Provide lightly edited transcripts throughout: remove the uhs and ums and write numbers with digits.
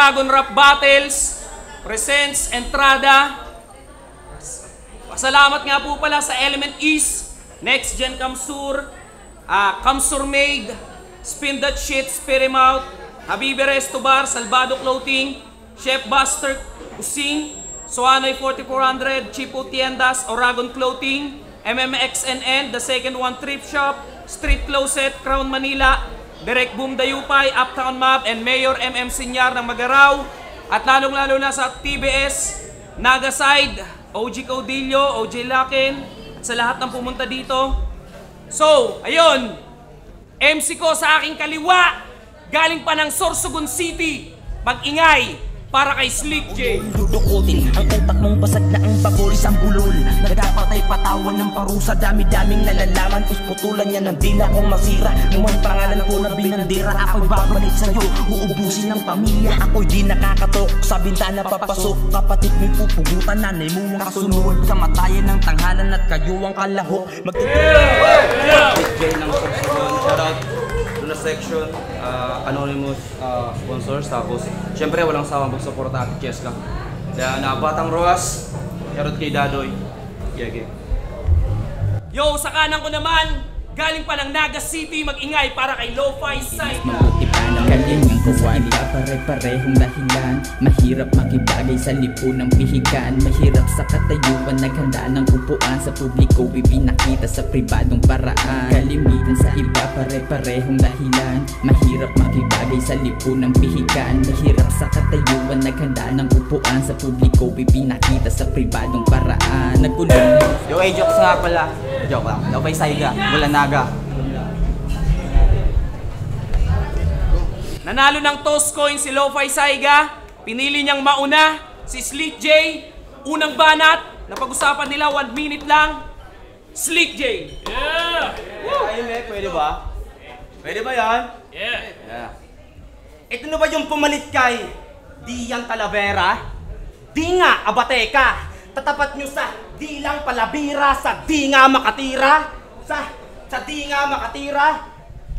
Dragon Rap Battles presents Entrada. Pasalamat nga po pala sa Element East, Next Gen Kamsur, Kamsur Made, Spin That Shit, Spirimount, Habibi Restobar, Salvado Clothing, Chef Buster Kusing, Soanoy 4400, Chipo Tiendas, Oragon Clothing, MMXNN, The Second One Thrift Shop, Street Closet, Crown Manila, Direct Boom Dayupay, Uptown Map, and Mayor MM Sinyar ng Magaraw. At lalong-lalo na sa TBS, Nagaside, OG Caudillo, OJ Lakin, at sa lahat ng pumunta dito. So, ayun, MC ko sa aking kaliwa, galing pa ng Sorsogon City, mag-ingay para kay Slick J. Dudukutin ang utak mong basag na ang bagolis ang bulol. Nagdapatay patawan ng parusa, dami-daming nalalaman. Isputulan niya ng dila kong masira. Nung ang pangalan ko na binandira, ako'y babalik sa'yo, uubusin ng pamilya. Ako'y di nakakatok, sa bintana papasok. Kapatid mo'y pupugutan, nanay mo mga kasunod. Kamatayan ng tanghalan at kayo ang kalahok. Slick J ng Sorsogon, shoutout Luna Section, Anonymous sponsors. Tapos syempre walang sawang pagsuporta at Cheska. Kaya na Batang Roas, shoutout kay Dadoy. Yeah. Yo, sa kanan ko naman, galing pa ng Naga City, mag-ingay para kay Lo-Fi Side. Mabuti pa ng kanyang kawali, pare-parehong dahilan. Mahirap makibagay sa lipunang pihigan. Mahirap sa katayuan, naghanda ng upuan. Sa publiko, ipinakita sa pribadong paraan. Kalimitan sa iba, pare-parehong dahilan. Mahirap makibagay sa lipunang pihigan. Mahirap sa katayuan, naghanda ng upuan. Sa publiko, ipinakita sa pribadong paraan. Nagkulong. Yo, jokes nga pala. Joke lang. Lo-Fi Saiga, mula Naga. Nanalo ng toss coin si Lo-Fi Saiga. Pinili niyang mauna si Slick J. Unang banat, napag-usapan nila 1 minute lang. Slick J. Yeah! Ayun pwede ba? Pwede ba yan? Yeah. Ito na ba yung pumalit kay Dian Talavera? Di nga, abateka. Tatapat nyo sa di lang palabira, sa di nga makatira. Sa di nga makatira.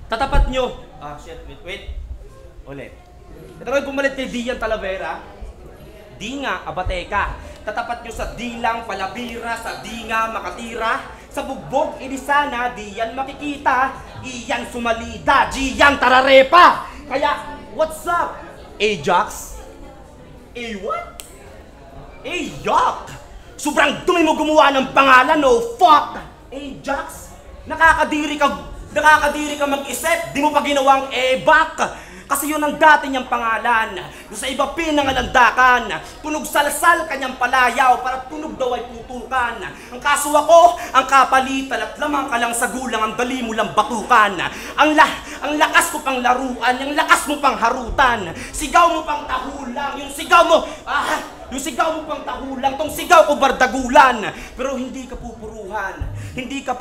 Tatapat nyo. Wait. Ulit. Ito na yung pumalit kay Dian Talavera. Di nga, abateka. Tatapat nyo sa di lang palabira, sa di nga makatira. Sa bugbog, ini sana, di yan makikita. Iyan sumalida, di yan tararepa. Kaya, what's up? Ajax? What? Yak! Sobrang dumi mo gumawa ng pangalan, no? Fuck! Ajax? Nakakadiri ka mag-isip, di mo pa ginawang ebak. Kasi yun ang dati niyang pangalan. Doon sa iba pinangalandakan. Tunog salsal kanyang palayaw para tunog daw ay putukan. Ang kaso ako, ang kapalitan at lamang ka lang sa gulang, ang dali mo lang batukan. Ang lakas ko pang laruan, yung lakas mo pang harutan. Sigaw mo pang tahulang, yung sigaw mo pang tahulang, tong sigaw ko bardagulan. Pero hindi ka pupuruhan. Hindi ka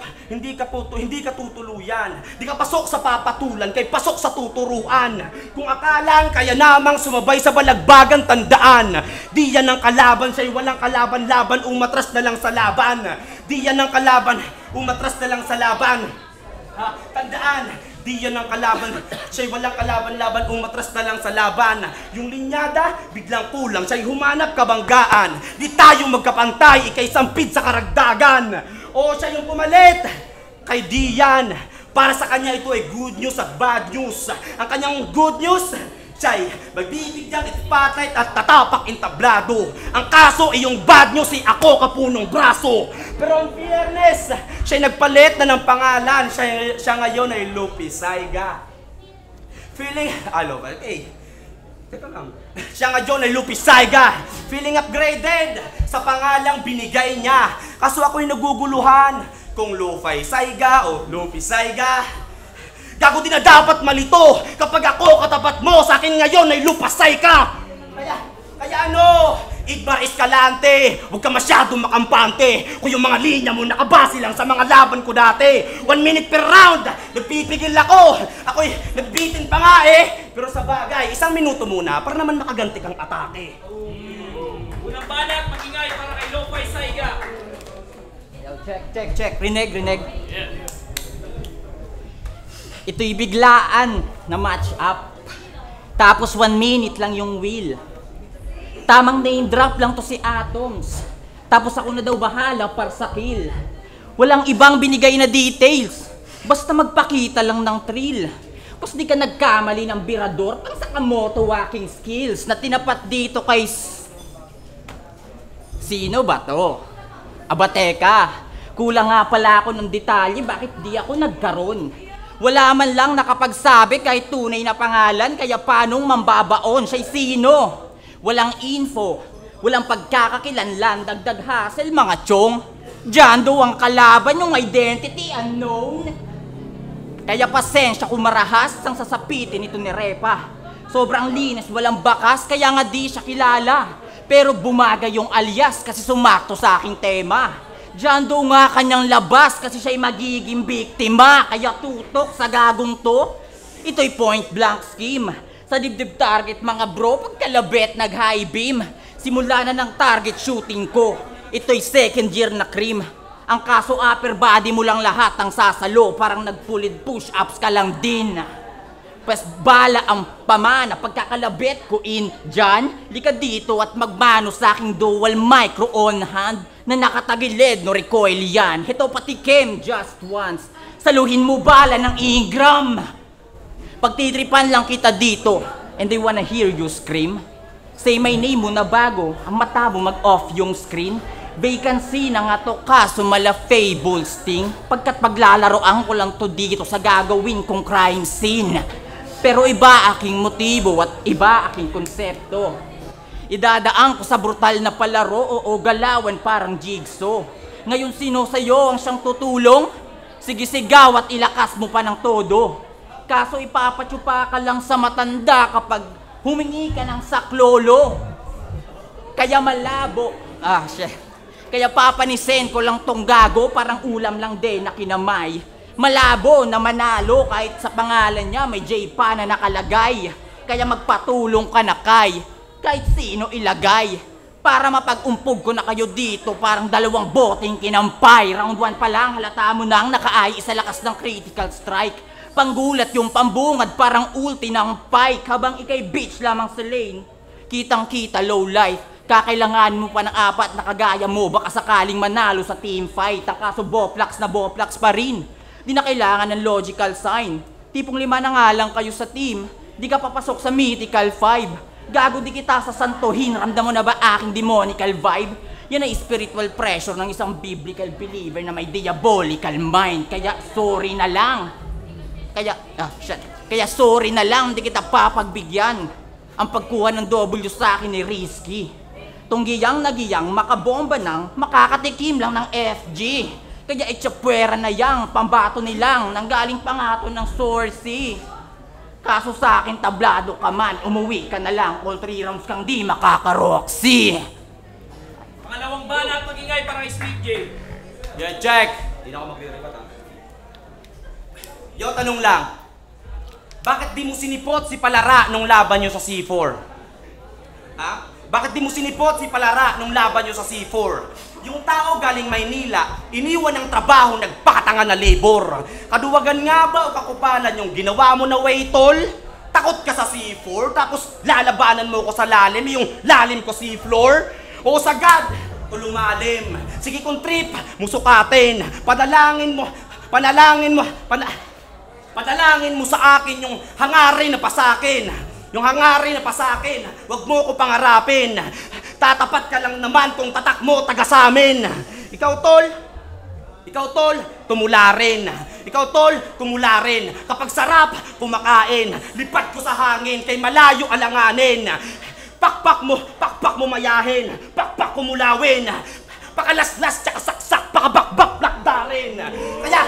tutuluyan. Di ka pasok sa papatulan, kay pasok sa tuturuan. Kung akalang kaya namang sumabay sa balagbagan, tandaan. Di yan ang kalaban, siya'y walang kalaban-laban, umatras na lang sa laban. Di yan ang kalaban, umatras na lang sa laban. Tandaan, di yan ang kalaban, siya'y walang kalaban-laban, umatras na lang sa laban. Yung linyada, biglang kulang, siya'y humanap kabanggaan. Di tayo magkapantay, ikay sampid sa karagdagan. O siya yung pumalit kay Dian. Para sa kanya ito ay good news at bad news. Ang kanyang good news, siya'y magbibigyang spotlight at tatapak entablado. Ang kaso ay yung bad news, si ako kapunong braso. Pero ang fairness, siya'y nagpalit na ng pangalan. Siya ngayon ay Lo-Fi Saiga. Teka lang. Siya ngayon ay Lo-Fi Saiga. Feeling upgraded sa pangalang binigay niya. Kaso ako'y naguguluhan kung Lo-Fi Saiga o Lo-Fi Saiga. Gago din na dapat malito kapag ako katapat mo. Sa akin ngayon ay lupasay ka. Kaya ano, Igmar Escalante, huwag ka masyadong makampante. Kung yung mga linya mo nakabase lang sa mga laban ko dati. 1 minute per round, nagpipigil ako. Ako'y nagbitin pa nga eh. Pero sa bagay, 1 minuto muna para naman makaganti kang atake. Unang banat, mag-ingay para kay Lo-Fi Saiga. Check. Reneg. Ito'y biglaan na match up. Tapos 1 minute lang yung wheel. Tamang name drop lang to si Atoms. Tapos ako na daw bahala para sa kill. Walang ibang binigay na details. Basta magpakita lang ng thrill. Tapos di ka nagkamali ng birador pang Sakamoto walking skills na tinapat dito kay... Sino ba to? Aba teka, kulang nga pala ako ng detalye, bakit di ako nagkaroon? Wala man lang nakapagsabi kahit tunay na pangalan, kaya paanong mambabaon siya'y sino? Walang info, walang pagkakakilanlan, dagdag hassle mga chong. Diyan daw ang kalaban yung identity unknown. Kaya pasensya kung marahas ang sasapitin ito ni Repa. Sobrang linis, walang bakas, kaya nga di siya kilala. Pero bumagay yung alias kasi sumakto sa aking tema. Diyan daw nga kanyang labas kasi siya'y magiging biktima. Kaya tutok sa gagong to. Ito'y point blank scheme. Sa dibdib target mga bro, pagkalabet nag-high beam. Simula na ng target shooting ko. Ito'y second year na cream. Ang kaso upper body mo lang lahat ang sasalo. Parang nagpulid push-ups ka lang din. Pues bala ang pamana pagkakalabit ko in dyan. Lika dito at magmano sa aking dual micro on hand na nakatagilid no recoil yan. Ito pati Kem just once. Saluhin mo bala ng Ingram. Pagtitripan lang kita dito and they wanna hear you scream. Say my name mo na bago ang mata mo mag-off yung screen. Vacancy na nga to kaso mala fable sting. Pagkat paglalaroan ko lang to dito sa gagawin kong crime scene. Pero iba aking motibo at iba aking konsepto. Idadaan ko sa brutal na palaro o galawan parang jigsaw. Ngayon sino sa'yo ang siyang tutulong? Sige sigaw at ilakas mo pa ng todo. Kaso ipapatsupa ka lang sa matanda kapag humingi ka ng saklolo. Kaya malabo. Kaya papanisen ko lang tong gago parang ulam lang din na kinamay. Malabo na manalo kahit sa pangalan niya may J pa na nakalagay. Kaya magpatulong ka na kahit sino ilagay. Para mapag-umpog ko na kayo dito parang 2 boteng kinampay. Round 1 pa lang halata mo nang nakaay sa lakas ng critical strike. Panggulat yung pambungad parang ulti ng pike. Habang ikay bitch lamang sa lane, kitang kita low life. Kakailangan mo pa ng 4 na kagaya mo. Baka sakaling manalo sa team fight. Ang kaso boplax na boplax pa rin. Di na kailangan ng logical sign. Tipong 5 na nga lang kayo sa team, di ka papasok sa mythical 5. Gago di kita sasantuhin, ramdam mo na ba aking demonical vibe? Yan ay spiritual pressure ng isang biblical believer na may diabolical mind. Kaya sorry na lang. Kaya sorry na lang, di kita papagbigyan. Ang pagkuha ng W sa akin ay risky. Tunggiyang nagiyang makabomba ng makakatikim lang ng FG. Kaya itsapwera na yang pambato nilang nanggaling pa nga to ng sourcey. Kaso sa akin tablado ka man, umuwi ka na lang. All 3 rounds kang di makakaroxy. Pangalawang bala at magingay para kay Sweet J. Yan, check! Hindi na ako mag-rebat ha. Yo, tanong lang. Bakit di mo sinipot si Palara nung laban nyo sa C4? Ha? Bakit di mo sinipot si Palara nung laban nyo sa C4? Yung tao galing Maynila, iniwan ng trabaho, nagpakatanga na labor. Kaduwagan nga ba o kakupalan yung ginawa mo na way tol? Takot ka sa C4, tapos lalabanan mo ko sa lalim, yung lalim ko C-floor? O sagad, tulumalim. Sige kung trip, musukatin. Padalangin mo sa akin yung hangarin na pasakin. Yung hangarin na pasakin, wag mo ko pangarapin. Tatapat ka lang naman kung tatak mo taga sa amin. Ikaw tol, tumularin. Ikaw tol, tumularin. Kapag sarap, kumakain. Lipat ko sa hangin, kay malayo alanganin. Pakpak mo mayahin. Pakpak ko mulawin. Pakalaslas tsaka saksak, pakabakbak lakdarin. Kaya,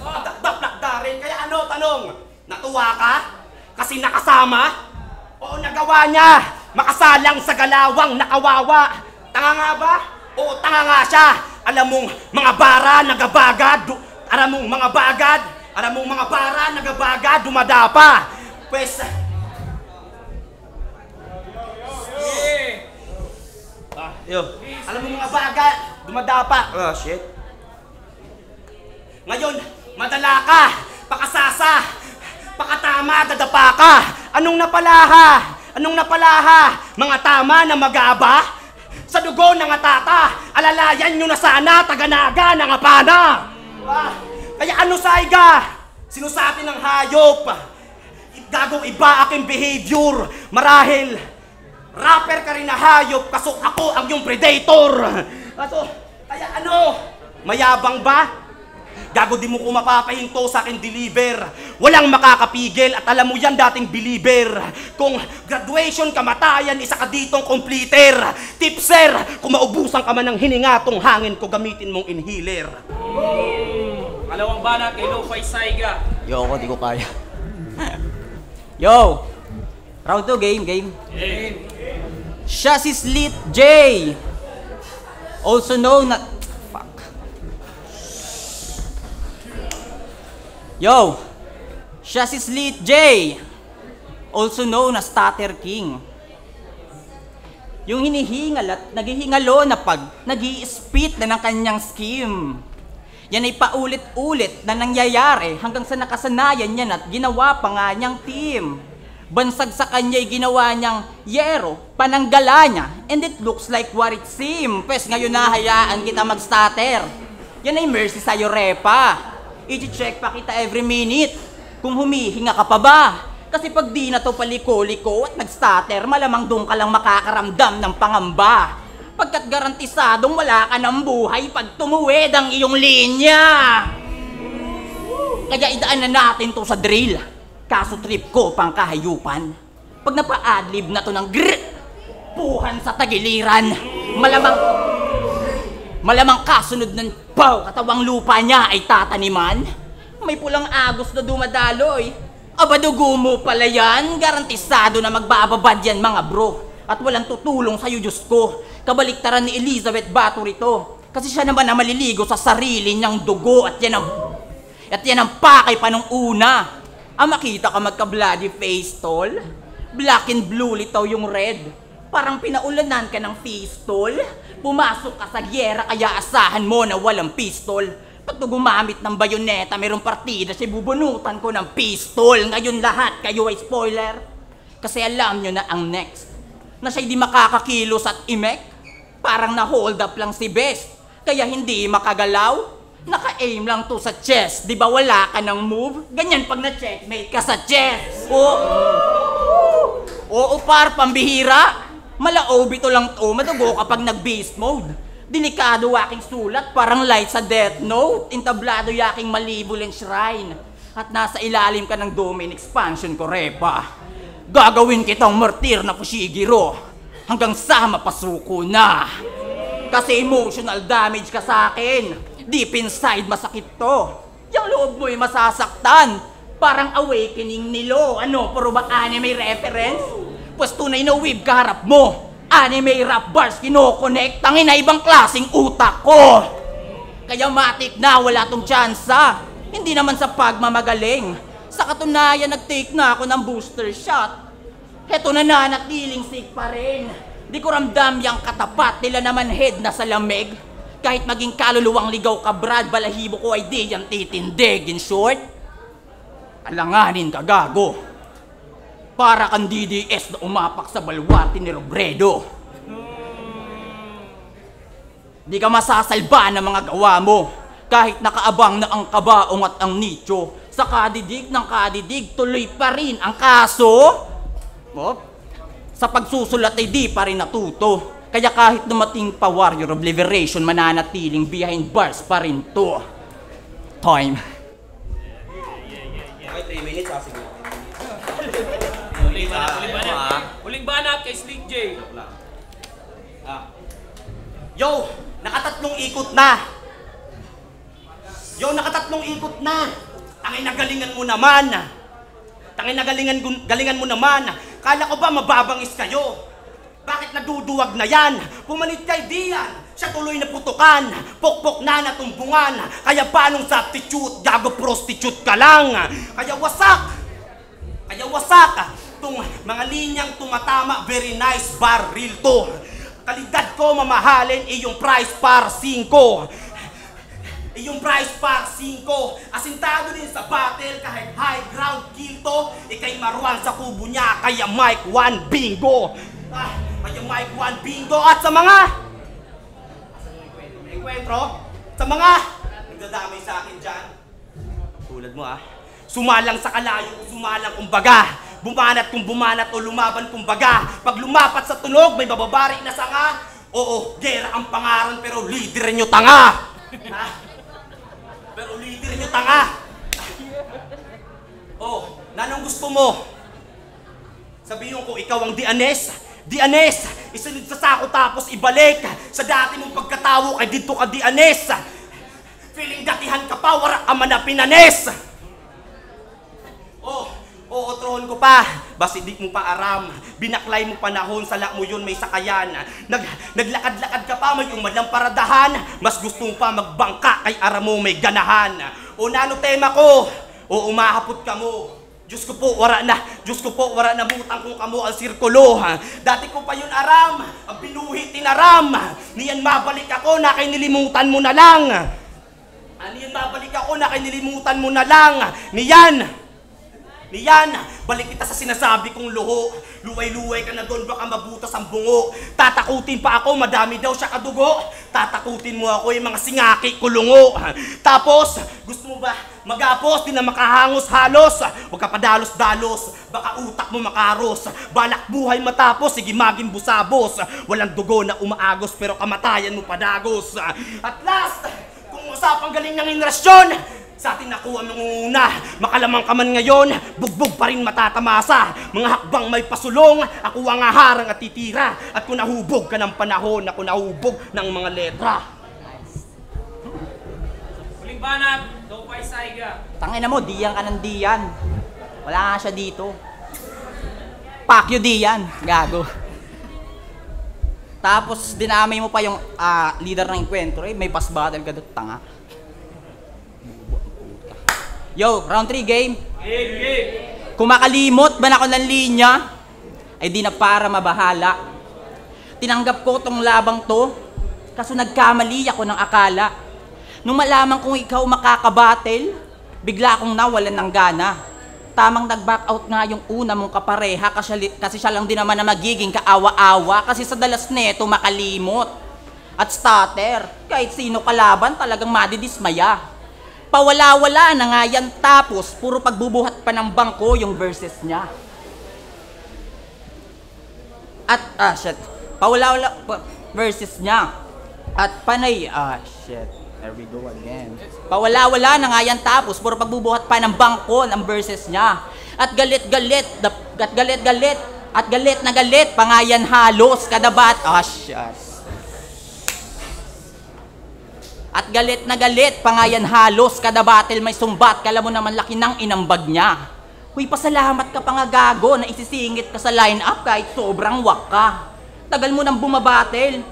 pakabakbak lakdarin. Kaya ano, tanong, natuwa ka? Kasi nakasama? O nagawa niya? Makasalang sa galawang nakawawa. Tanga nga ba? Oo, tanga nga siya. Alam mong mga bara nagabagad. Alam mong mga bara nagabagad, dumadapa. Pues... Alam mong mga bagad, dumadapa. Shit. Ngayon, madala ka, pakasasa, pakatama, dadapa ka. Anong napalaha? Anong napalaha? Mga tama na mag-aaba? Sa dugo ng atata, alalayan nyo na sana, taganaga ng apana. Kaya ano saiga? Sino sa atin ang hayop? Gagong iba aking behavior. Marahil, rapper ka rin na hayop, kaso ako ang yung predator. Kaya ano? Mayabang ba? Gago, di mo ko mapapahinto sa akin deliver. Walang makakapigil at alam mo yan dating believer. Kung graduation kamatayan, isa ka ditong completer. Tip sir, kung maubusan ka man ng hininga tong hangin ko, gamitin mong inhaler. Kalawang banat kay Lo-Fi Saiga. Yo, ako di ko kaya. Yo! Round 2, game. Chassis Lit J. Also known na... Yo! Chassis Lit J. Also known as Stutter King. Yung hinihingal at naghihingalo na pag nag-i-spit na ng kanyang scheme. Yan ay paulit-ulit na nangyayari hanggang sa nakasanayan niya at ginawa pa nga niyang team. Bansag sa kanya'y ginawa niyang yero, pananggala niya, and it looks like what it seems. Pes ngayon nahayaan kita mag-stutter. Yan ay mercy sa'yo, repa. I-check pa kita every minute kung humihinga ka pa ba. Kasi pag di na to paliko-liko at nag-stutter, malamang doon ka lang makakaramdam ng pangamba. Pagkat garantisadong wala ka ng buhay pag tumuwid ang iyong linya. Kaya idaan na natin to sa drill. Kaso trip ko pang kahayupan. Pag napa-adlib na to ng grrrt, puhan sa tagiliran. Malamang kasunod ng pow, katawang lupa niya ay tataniman. May pulang agos na dumadaloy. Aba dugo mo pala yan, garantisado na magbababad yan mga bro. At walang tutulong sa'yo Diyos ko. Kabaliktaran ni Elizabeth Bathory to. Kasi siya naman na maliligo sa sarili niyang dugo at yan ang pakay pa nung una. Makita ka magka-bloody face tol? Black and blue litaw yung red. Parang pinaulanan ka ng pistol. Pumasok ka sa gyera kaya asahan mo na walang pistol. Pag gumamit ng bayoneta, mayroong partida siya bubunutan ko ng pistol. Ngayon lahat kayo ay spoiler. Kasi alam nyo na ang next. Na siya'y di makakakilos at imek. Parang na-hold up lang si Best. Kaya hindi makagalaw. Naka-aim lang to sa chest. Di ba wala ka ng move? Ganyan pag na-checkmate ka sa chest. Oo par, pambihira. Malaob ito lang to, madugo kapag nag-beast mode. Delikado aking sulat, parang light sa Death Note. Intablado yaking malevolent shrine. At nasa ilalim ka ng domain expansion ko, repa. Gagawin kitang martir na Fushiguro hanggang sa mapasuko na. Kasi emotional damage ka sa akin. Deep inside masakit to. Yung loob mo'y masasaktan. Parang awakening nilo. Ano, puro ba anime reference? Pues tunay na weeb kaharap mo. Anime rap bars kinoconnect. Tangin na ibang klaseng utak ko. Kaya matik na wala tong tsansa. Hindi naman sa pagmamagaling. Sa katunayan nag-take na ako ng booster shot. Heto na nanatiling sick pa rin. Di ko ramdam yung katapat nila naman head na sa lamig. Kahit maging kaluluwang ligaw ka Brad, balahibo ko ay di yan titindig. In short, alanganin ka gago. Para kang DDS na umapak sa balwarte ni Robredo. Di ka masasalba ng mga gawa mo. Kahit nakaabang na ang kabaong at ang nicho. Sa kadidig ng kadidig, tuloy pa rin ang kaso. Sa pagsusulat ay di pa rin natuto. Kaya kahit dumating pa Warrior of Liberation, mananatiling behind bars pa rin to. Time. Okay, 3 minutes ha, sige. Huling banat kay Slick J. Yo, nakatatlong ikot na. Tangin na galingan mo naman. Kala ko ba mababangis kayo? Bakit naduduwag na yan? Pumalit kay Dian, siya tuloy na putukan. Pokpok na natumbungan. Kaya paanong substitute? Gago prostitute ka lang. Kaya wasak. Tung mga linyang tumatama, very nice bar, real to. Kalidad ko mamahalin, iyong price par 5. Asintado din sa battle kahit high ground kill to. ikay maruan sa kubo niya, kaya Mike 1 bingo! Kaya Mike 1 bingo! At sa mga enkwentro, sa mga nagdadamay sa akin dyan, tulad mo sumalang sa kalayo o sumalang kumbaga, bumanat kung bumanat o lumaban kumbaga, pag lumapat sa tunog may bababari na sanga, oo, gera ang pangaran pero leader nyo tanga! Pero leader nyo tanga! Oh, nanong gusto mo? Sabihin ko, ikaw ang Dianes, isunod sa sako tapos ibalik sa dati mong pagkatawo kay dito ka Dianes. Feeling datihan ka pa, wara ka man na pinanes. Oo, trohon ko pa. Basta di mo pa aram. Binaklay mo panahon, sala mo yun may sakayan. Naglakad-lakad ka pa, may umadlang paradahan. Mas gusto mo pa magbangka kay aram mo may ganahan. O nano tema ko? O umahapot ka mo. Diyos ko po, wara na butang kung kamo ang sirkulo. Dati ko pa yun aram, ang pinuhi tinaram. Niyan mabalik ako na kay nilimutan mo na lang. Niyan mabalik ako na kay nilimutan mo na lang. Niyan, balik kita sa sinasabi kong luho. Luway-luway ka na doon, baka mabutas ang bungo. Tatakutin pa ako, madami daw siya kadugo. Tatakutin mo ako yung mga singaki, kulungo. Tapos, gusto mo ba magapos, di na makahangos halos? Huwag ka padalos-dalos, baka utak mo makaros. Balak buhay matapos, sige maging busabos. Walang dugo na umaagos, pero kamatayan mo padagos. At last, kung usapang galing ng inrasyon, sa atin nakuha nung una, makalamang ka man ngayon, bugbog pa rin matatamasa. Mga hakbang may pasulong, ako ang aharang at titira. At kung nahubog ka ng panahon, ako nahubog ng mga letra. Huling banat, Dopay Saiga. Tangina mo, diyan ka ng diyan. Wala nga siya dito. Fuck you, diyan. Gago. Tapos, dinamay mo pa yung leader ng enkwentro. May pass battle ka doon, tanga. Yo, round 3 game. Game. Kung makalimot ba na ako ng linya, ay di na para mabahala. Tinanggap ko tong labang to, kaso nagkamali ako ng akala. Nung malaman kong ikaw makakabattle, bigla akong nawalan ng gana. Tamang nag-back out nga yung una mong kapareha kasi siya lang din naman na magiging kaawa-awa kasi sa dalas neto makalimot. At starter, kahit sino kalaban talagang madidismaya. Pawala-wala na nga yan tapos puro pagbubuhat pa ng bangko yung verses niya. At, pawala-wala verses niya. At panay, there we go again. Pawala-wala na nga yan tapos puro pagbubuhat pa ng bangko ng verses niya. At galit-galit, at galit na galit, pa nga yan halos kadabat. At galit na galit, pa nga yan halos, kada battle may sumbat, kala mo naman laki ng inambag niya. Huy, pasalamat ka pa nga gago na isisingit ka sa line-up kahit sobrang wak ka. Tagal mo nang bumabattle,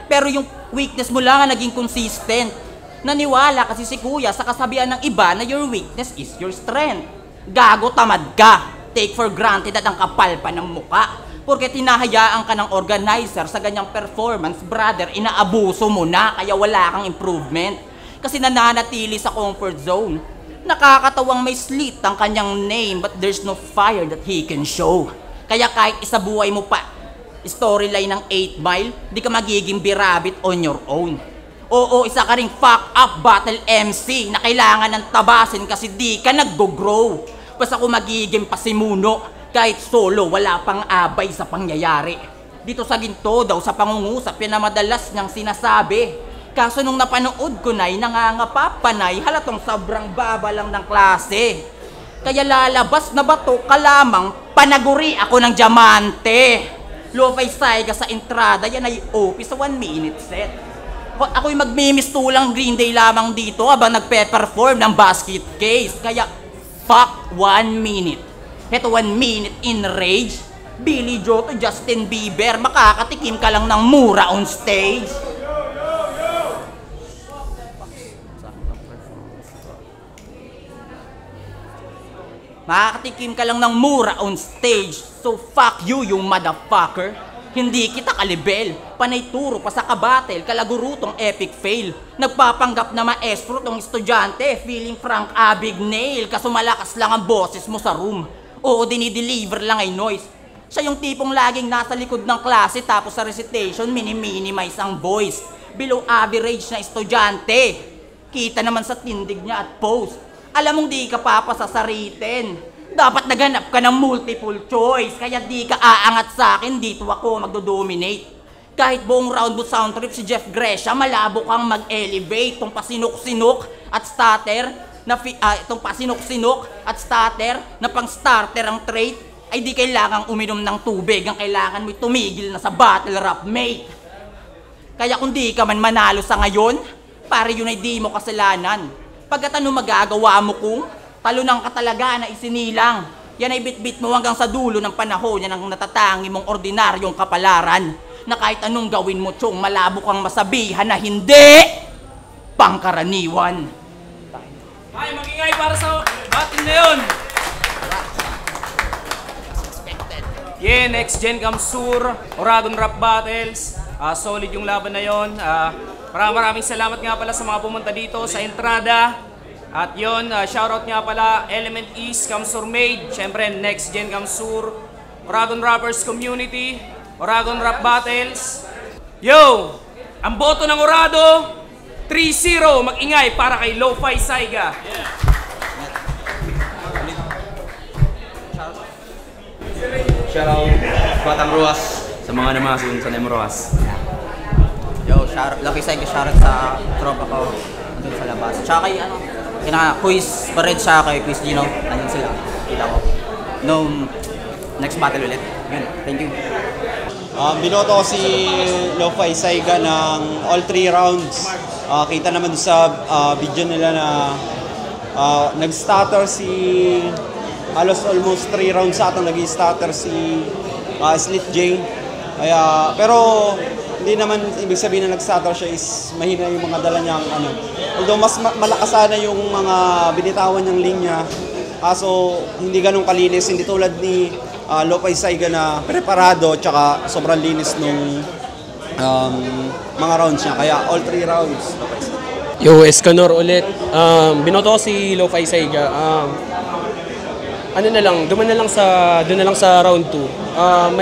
pero yung weakness mo lang naging consistent. Naniwala kasi si kuya sa kasabihan ng iba na your weakness is your strength. Gago, tamad ka. Take for granted at ang kapal pa ng muka. Porque tinahayaan ka ng organizer sa ganyang performance, brother, inaabuso mo na kaya wala kang improvement. Kasi nananatili sa comfort zone. Nakakatawang may slit ang kanyang name but there's no fire that he can show. Kaya kahit isabuhay mo pa storyline ng 8 Mile, di ka magiging birabit on your own. Oo, isa ka ring fuck up battle MC na kailangan ng tabasin kasi di ka nag-grow. Basta kung magiging pasimuno, kahit solo, wala pang abay sa pangyayari. Dito sa ginto daw sa pangungusap, yan na madalas niyang sinasabi. Kaso nung napanood ko na'y nangangapapanay, halatong sobrang baba lang ng klase. Kaya lalabas na bato ka lamang, panaguri ako ng diamante. Lo-fi Saiga sa entrada, yan ay OP sa 1 minute set. Ako'y magmimistulang Green Day lamang dito habang nagpe-perform ng basket case. Kaya, fuck 1 minute. Heto 1 minute in rage. Billy Joe to Justin Bieber, makakatikim ka lang ng mura on stage. Makakatikim ka lang ng mura on stage. So fuck you, you motherfucker. Hindi kita kalibel. Panay turo pa sa kabatel, kalagurutong epic fail. Nagpapanggap na maestro tong estudyante, feeling Frank Abagnale. Kaso malakas lang ang boses mo sa room. Oo, dinideliver lang ay noise. Siya yung tipong laging nasa likod ng klase tapos sa recitation minimize ang voice. Below average na estudyante. Kita naman sa tindig niya at post. Alam mong di ka papasasaritin. Dapat naganap ka ng multiple choice. Kaya di ka aangat sa akin, dito ako magdo-dominate. Kahit buong round boot sound trip si Jeff Gresham, malabo kang mag-elevate. Itong pasinok-sinok at stutter na pang-starter ang trait, ay di kailangang uminom ng tubig. Ang kailangan mo'y tumigil na sa battle rap, mate. Kaya kung di ka man manalo sa ngayon, pare yun ay di mo kasalanan. Pagkat ano magagawa mo kung talunan ka talaga na isinilang? Yan ay bitbit mo hanggang sa dulo ng panahon. Yan ang natatangi mong ordinaryong kapalaran. Na kahit anong gawin mo, Chong, malabo kang masabihan na hindi pangkaraniwan. Ay, magingay para sa battle na yun. Yeah, next gen comes Sur, Oragon Rap Battles. Solid yung laban na yun. Maraming salamat nga pala sa mga pumunta dito sa entrada. At yun, shoutout nga pala Element East, Kamsur Made. Siyempre, next gen Kamsur, Oragon Rappers Community, Oragon Rap Battles. Yo! Ang boto ng Orado, 3-0. Mag-ingay para kay Lo-Fi Saiga. Shoutout Batang Ruas sa mga namasun sa Nemroas. Yo, Lucky Saiga, shoutout sa tropa ko dun sa labas. Tsaka kay Quiz Bared siya kay Quiz Gino. Nandun sila. Kita ko. No, next battle ulit. Yun, thank you. Binoto ko si Lo-Fi Saiga ng all 3 rounds. Kita naman sa video nila na nag-stutter si halos almost 3 rounds sa atong nag-stutter si Slit J. Pero hindi naman ibig sabihin na nag-stutter siya is mahina yung mga dala niyang ano. Although mas malakas sana yung mga binitawan niyang linya. Kaso hindi ganun kalinis, hindi tulad ni Lo-Fi Saiga na preparado tsaka sobrang linis nung mga rounds niya. Kaya all 3 rounds. Yo, Escanor ulit. Binoto ko si Lo-Fi Saiga. Doon na lang sa round 2.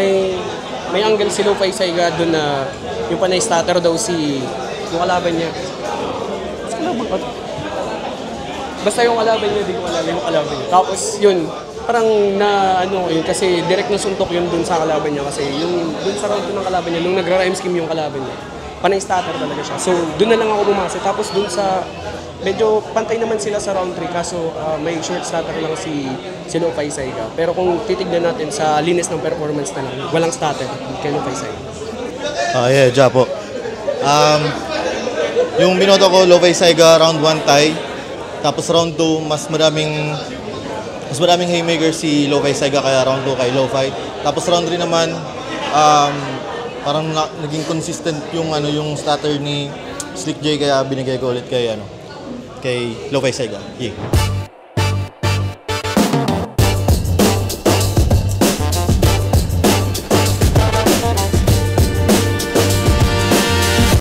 May angle si Lo-Fi Saiga doon na yung panay starter daw yung kalaban niya. Basta yung kalaban niya, di ko alam yung kalaban niya. Tapos yun, parang yun kasi direct na suntok yun dun sa kalaban niya kasi yung dun sa round 2 ng kalaban niya, nung nagra-rhyme scheme yung kalaban niya, panay starter talaga siya. So dun na lang ako bumase. Tapos dun sa, medyo pantay naman sila sa round 3 kaso may short starter lang si Lo-Fi Saiga. Pero kung titignan natin sa linis ng performance na lang, walang starter kay Lo-Fi Saiga. Yeah, Japo. Yung binoto ko, Lo-Fi Saiga, round 1 tie. Tapos round 2, mas maraming haymaker si Lo-Fi Saiga kaya round 2 kay Lo-Fi. Tapos round 3 naman, parang naging consistent yung starter ni Slick J kaya binigay ko ulit kay Lo-Fi Saiga. Yeah.